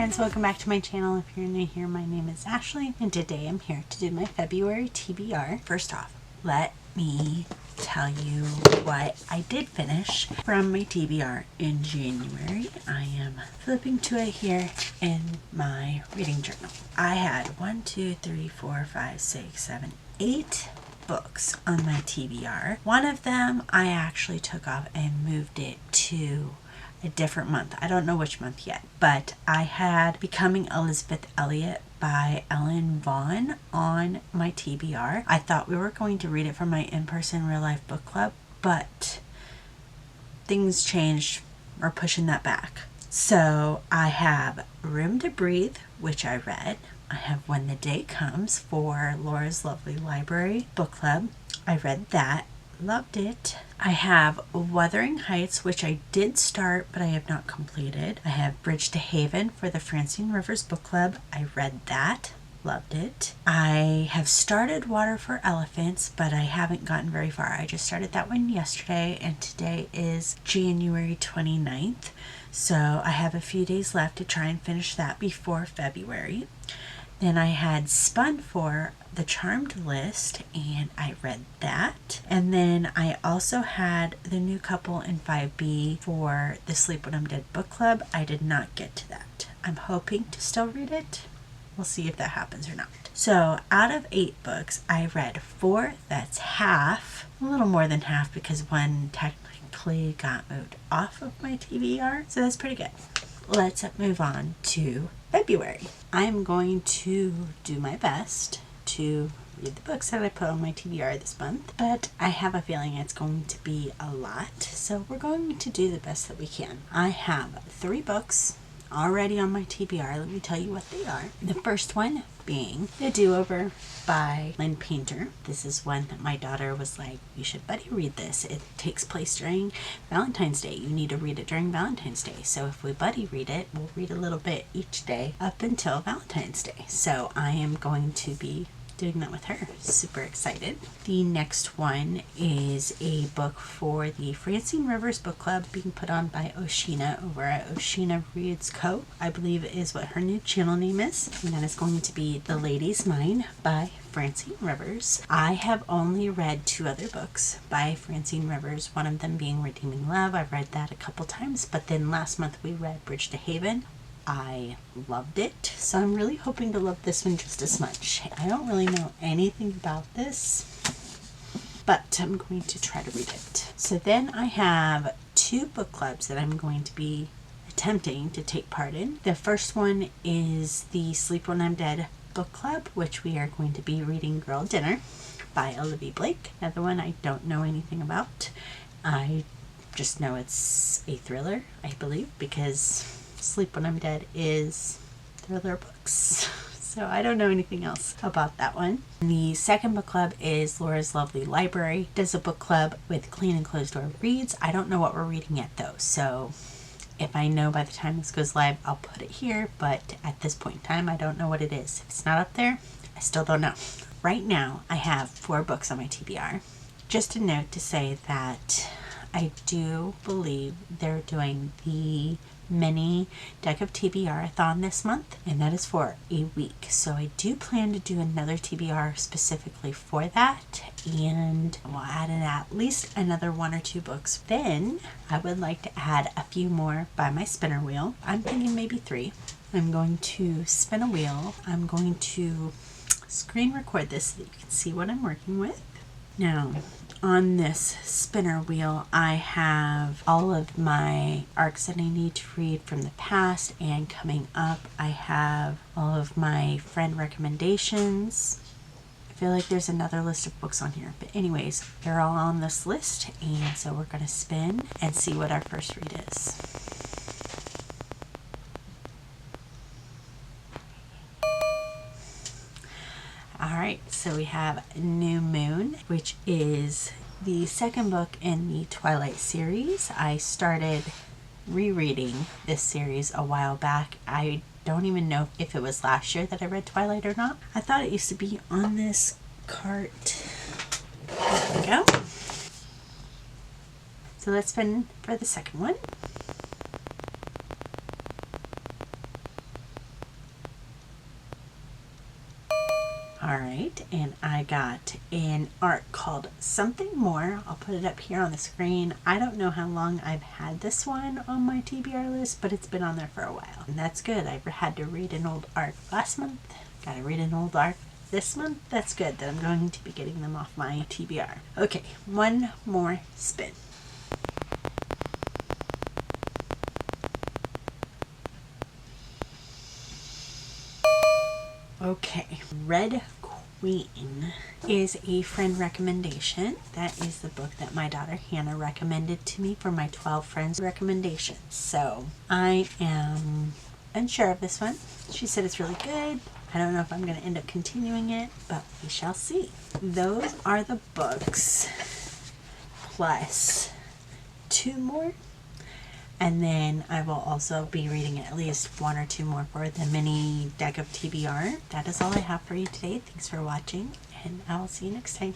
friends, welcome back to my channel. If you're new here, my name is Ashley and today I'm here to do my February TBR. First off, let me tell you what I did finish from my TBR in January. I am flipping to it here in my reading journal. I had 8 books on my TBR. One of them I actually took off and moved it to a different month. I don't know which month yet, but I had Becoming Elizabeth Elliot by Ellen Vaughn on my TBR. I thought we were going to read it for my in-person real life book club, but things changed. We're pushing that back. So I have Room to Breathe, which I read. I have When the Day Comes for Laura's Lovely Library book club. I read that. Loved it. I have Wuthering Heights, which I did start but I have not completed. I have Bridge to Haven for the Francine Rivers book club. I read that. Loved it. I have started Water for Elephants, but I haven't gotten very far. I just started that one yesterday and today is January 29th. So I have a few days left to try and finish that before February. Then I had Spun for the Charmed List and I read that. And then I also had The New Couple in 5B for the Sleep When I'm Dead book club. I did not get to that. I'm hoping to still read it. We'll see if that happens or not. So out of 8 books, I read 4. That's half, a little more than half because one technically got moved off of my TBR. So that's pretty good. Let's move on to February. I'm going to do my best to read the books that I put on my TBR this month, but I have a feeling it's going to be a lot, so we're going to do the best that we can. I have 3 books already on my TBR. Let me tell you what they are. The first one being The Do-Over by Lynn Painter. This is one that my daughter was like, you should buddy read this. It takes place during Valentine's Day. You need to read it during Valentine's Day. So if we buddy read it, we'll read a little bit each day up until Valentine's Day. So I am going to be doing that with her. Super excited. The next one is a book for the Francine Rivers book club being put on by Oshina over at Oshina Reads Co. I believe is what her new channel name is. And that is going to be The Lady's Mine by Francine Rivers. I have only read 2 other books by Francine Rivers, one of them being Redeeming Love. I've read that a couple times, but then last month we read Bridge to Haven. I loved it, so I'm really hoping to love this one just as much. I don't really know anything about this, but I'm going to try to read it. So then I have 2 book clubs that I'm going to be attempting to take part in. The first one is the Sleep When I'm Dead book club, which we are going to be reading Girl Dinner by Olivia Blake. Another one I don't know anything about. I just know it's a thriller, I believe, because Sleep When I'm Dead is thriller books. So I don't know anything else about that one. The second book club is Laura's Lovely Library. Does a book club with Clean and Closed Door Reads. I don't know what we're reading yet though. So if I know by the time this goes live, I'll put it here. But at this point in time, I don't know what it is. If it's not up there, I still don't know. Right now, I have 4 books on my TBR. Just a note to say that I do believe they're doing the mini Deck-of-TBR-a-thon this month, and that is for a week. So I do plan to do another TBR specifically for that, and we'll add in at least another 1 or 2 books. Then I would like to add a few more by my spinner wheel. I'm thinking maybe 3. I'm going to spin a wheel. I'm going to screen record this so that you can see what I'm working with. Now, on this spinner wheel, I have all of my arcs that I need to read from the past and coming up. I have all of my friend recommendations. I feel like there's another list of books on here, but anyways, they're all on this list, and so we're going to spin and see what our first read is. Alright, so we have New Moon, which is the second book in the Twilight series. I started rereading this series a while back. I don't even know if it was last year that I read Twilight or not. I thought it used to be on this cart. There we go. So let's spin for the second one. Alright, and I got an art called Something More. I'll put it up here on the screen. I don't know how long I've had this one on my TBR list, but it's been on there for a while. And that's good. I had to read an old art last month. Gotta read an old art this month. That's good that I'm going to be getting them off my TBR. Okay, one more spin. Okay, Red Queen is a friend recommendation. That is the book that my daughter Hannah recommended to me for my 12 friends recommendations. So I am unsure of this one. She said it's really good. I don't know if I'm going to end up continuing it, but we shall see. Those are the books plus 2 more. And then I will also be reading at least 1 or 2 more for the mini deck of TBR. That is all I have for you today. Thanks for watching, and I will see you next time.